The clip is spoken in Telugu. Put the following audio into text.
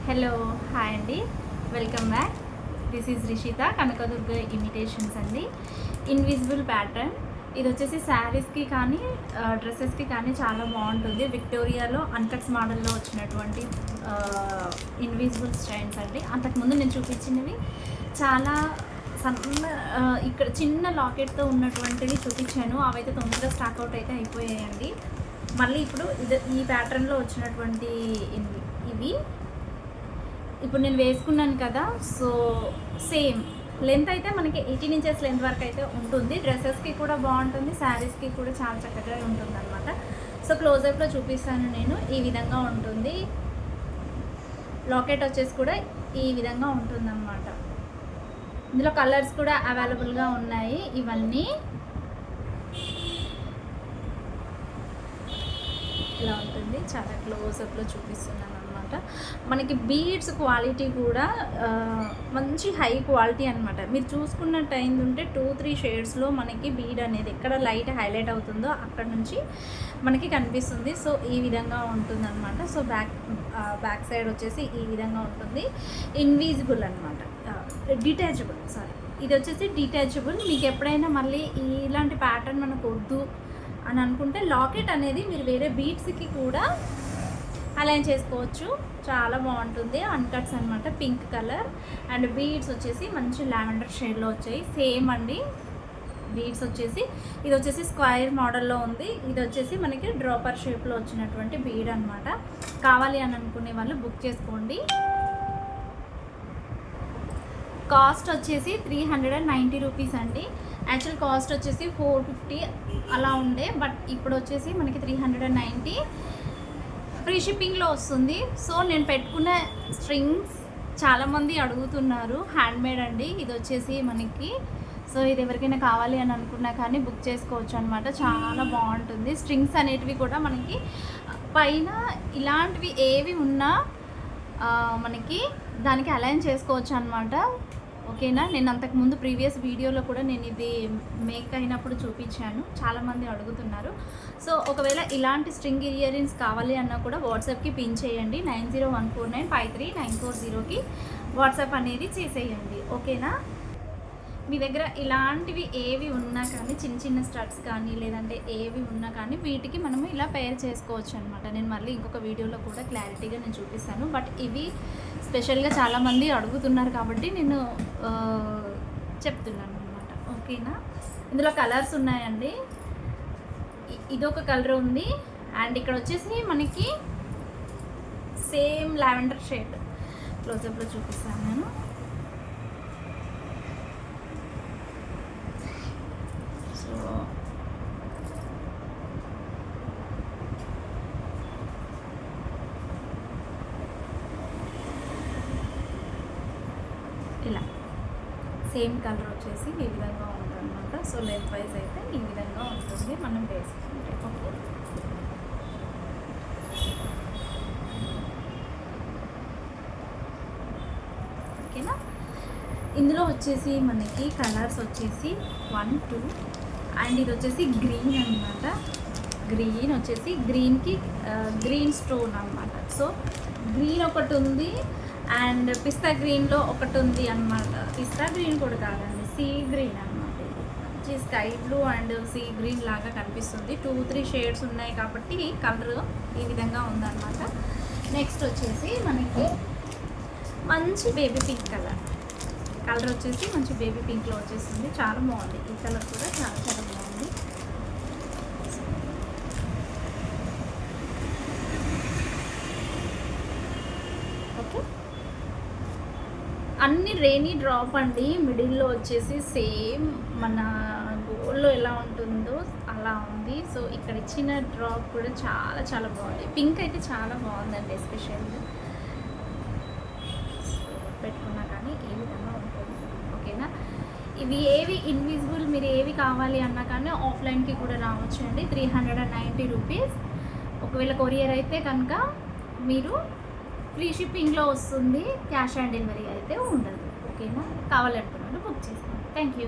హలో హాయ్ అండి, welcome back. This is Rishita, Kanakadurga imitations అండి. ఇన్విజిబుల్ ప్యాటర్న్ ఇది వచ్చేసి శారీస్కి కానీ డ్రెస్సెస్కి కానీ చాలా బాగుంటుంది. విక్టోరియాలో అన్కట్స్ మోడల్లో వచ్చినటువంటి ఇన్విజిబుల్ స్టైన్స్ అండి. అంతకుముందు నేను చూపించినవి చాలా సన్న ఇక్కడ చిన్న లాకెట్తో ఉన్నటువంటివి చూపించాను. అవైతే తొందరగా స్టాక్ అవుట్ అయితే అయిపోయాయండి. మళ్ళీ ఇప్పుడు ఈ ప్యాటర్న్లో వచ్చినటువంటి ఇవి ఇప్పుడు నేను వేసుకున్నాను కదా. సో సేమ్ లెంత్ అయితే మనకి 18 ఇంచెస్ లెంత్ వరకు అయితే ఉంటుంది. డ్రెస్సెస్కి కూడా బాగుంటుంది, శారీస్కి కూడా చాలా చక్కగా ఉంటుంది అనమాట. సో క్లోజప్లో చూపిస్తాను నేను. ఈ విధంగా ఉంటుంది. లాకెట్ వచ్చేసి కూడా ఈ విధంగా ఉంటుంది అన్నమాట. ఇందులో కలర్స్ కూడా అవైలబుల్గా ఉన్నాయి. ఇవన్నీ ఇలా ఉంటుంది. చాలా క్లోజప్లో చూపిస్తున్నాను అనమాట. మనకి బీడ్స్ క్వాలిటీ కూడా మంచి హై క్వాలిటీ అనమాట. మీరు చూసుకున్నట్టు అయింది ఉంటే 2-3 షేడ్స్లో మనకి బీడ్ అనేది ఎక్కడ లైట్ హైలైట్ అవుతుందో అక్కడ నుంచి మనకి కనిపిస్తుంది. సో ఈ విధంగా ఉంటుంది అనమాట. సో బ్యాక్ సైడ్ వచ్చేసి ఈ విధంగా ఉంటుంది. ఇన్విజిబుల్ అనమాట, డిటాచబుల్. ఇది వచ్చేసి డిటాచబుల్. మీకు ఎప్పుడైనా మళ్ళీ ఇలాంటి ప్యాటర్న్ మనకు వద్దు అని అనుకుంటే లాకెట్ అనేది మీరు వేరే బీడ్స్కి కూడా అలైన్ చేసుకోవచ్చు. చాలా బాగుంటుంది. అన్కట్స్ అనమాట, పింక్ కలర్. అండ్ బీడ్స్ వచ్చేసి మంచి లావెండర్ షేడ్లో వచ్చాయి. సేమ్ అండి. బీడ్స్ వచ్చేసి ఇది వచ్చేసి స్క్వైర్ మోడల్లో ఉంది. ఇది వచ్చేసి మనకి డ్రాపర్ షేప్లో వచ్చినటువంటి బీడ్ అనమాట. కావాలి అని అనుకునే వాళ్ళు బుక్ చేసుకోండి. కాస్ట్ వచ్చేసి 390 రూపీస్ అండి. యాక్చువల్ కాస్ట్ వచ్చేసి 450 అలా ఉండే, బట్ ఇప్పుడు వచ్చేసి మనకి 390 ఫ్రీ షిప్పింగ్లో వస్తుంది. సో నేను పెట్టుకున్న స్ట్రింగ్స్ చాలామంది అడుగుతున్నారు. హ్యాండ్మేడ్ అండి ఇది వచ్చేసి మనకి. సో ఇది ఎవరికైనా కావాలి అని అనుకున్నా కానీ బుక్ చేసుకోవచ్చు అనమాట. చాలా బాగుంటుంది. స్ట్రింగ్స్ అనేటివి కూడా మనకి పైన ఇలాంటివి ఏవి ఉన్నా మనకి దానికి అలైన్ చేసుకోవచ్చు అనమాట. ఓకేనా. నేను అంతకుముందు ప్రీవియస్ వీడియోలో కూడా నేను ఇది మేక్ అయినప్పుడు చూపించాను. చాలామంది అడుగుతున్నారు. సో ఒకవేళ ఇలాంటి స్ట్రింగ్ ఇయర్ రింగ్స్ కావాలి అన్నా కూడా వాట్సాప్కి పిన్ చేయండి. 9014953940కి వాట్సాప్ అనేది చేసేయండి. ఓకేనా. మీ దగ్గర ఇలాంటివి ఏవి ఉన్నా కానీ, చిన్న చిన్న స్టడ్స్ కానీ లేదంటే ఏవి ఉన్నా కానీ వీటికి మనము ఇలా పేర్ చేసుకోవచ్చు అనమాట. నేను మళ్ళీ ఇంకొక వీడియోలో కూడా క్లారిటీగా నేను చూపిస్తాను. బట్ ఇవి స్పెషల్గా చాలామంది అడుగుతున్నారు కాబట్టి నేను చెప్తున్నాను అనమాట. ఓకేనా. ఇందులో కలర్స్ ఉన్నాయండి. ఇదొక కలర్ ఉంది. అండ్ ఇక్కడ వచ్చేసి మనకి సేమ్ లావెండర్ షేడ్ క్లోజప్లో చూపిస్తాను నేను. ఇలా సేమ్ కలర్ వచ్చేసి ఈ విధంగా ఉంటుంది అనమాట. సో లెంత్ వైజ్ అయితే ఈ విధంగా ఉంటుంది మనం వేసుకుంటే. ఓకే. ఓకేనా. ఇందులో వచ్చేసి మనకి కలర్స్ వచ్చేసి 1, 2 అండ్ ఇది వచ్చేసి గ్రీన్ అనమాట. గ్రీన్ వచ్చేసి గ్రీన్కి గ్రీన్ స్టోన్ అనమాట. సో గ్రీన్ ఒకటి ఉంది అండ్ పిస్తా గ్రీన్లో ఒకటి ఉంది అనమాట. పిస్తా గ్రీన్ కూడా కాదండి, సీ గ్రీన్ అనమాట. మంచి sky blue and sea green లాగా కనిపిస్తుంది. 2-3 షేడ్స్ ఉన్నాయి కాబట్టి కలర్ ఈ విధంగా ఉందన్నమాట. నెక్స్ట్ వచ్చేసి మనకి మంచి బేబీ పింక్ కలర్ వచ్చేసి మంచి బేబీ పింక్లో వచ్చేస్తుంది. చాలా బాగుంది. ఈ కలర్ కూడా చాలా చాలా బాగుంది. ఓకే. అన్ని రెయినీ డ్రాప్ అండి. మిడిల్లో వచ్చేసి సేమ్ మన గోల్డ్లో ఎలా ఉంటుందో అలా ఉంది. సో ఇక్కడ ఇచ్చిన డ్రాప్ కూడా చాలా చాలా బాగుంది. పింక్ అయితే చాలా బాగుందండి. ఎస్పెషల్లీ పెట్టుకున్నా కానీ ఏ విధంగా ఉంటుంది. ఓకేనా. ఇవి ఏవి ఇన్విజిబుల్ మీరు ఏవి కావాలి అన్నా కానీ ఆఫ్లైన్కి కూడా రావచ్చు అండి. 390 రూపీస్. ఒకవేళ కొరియర్ అయితే కనుక మీరు ఫ్రీ షిప్పింగ్లో వస్తుంది. క్యాష్ ఆన్ డెలివరీ అయితే ఉండదు. ఓకేనా. కావాలనుకున్నాను బుక్ చేసుకోండి. Thank you.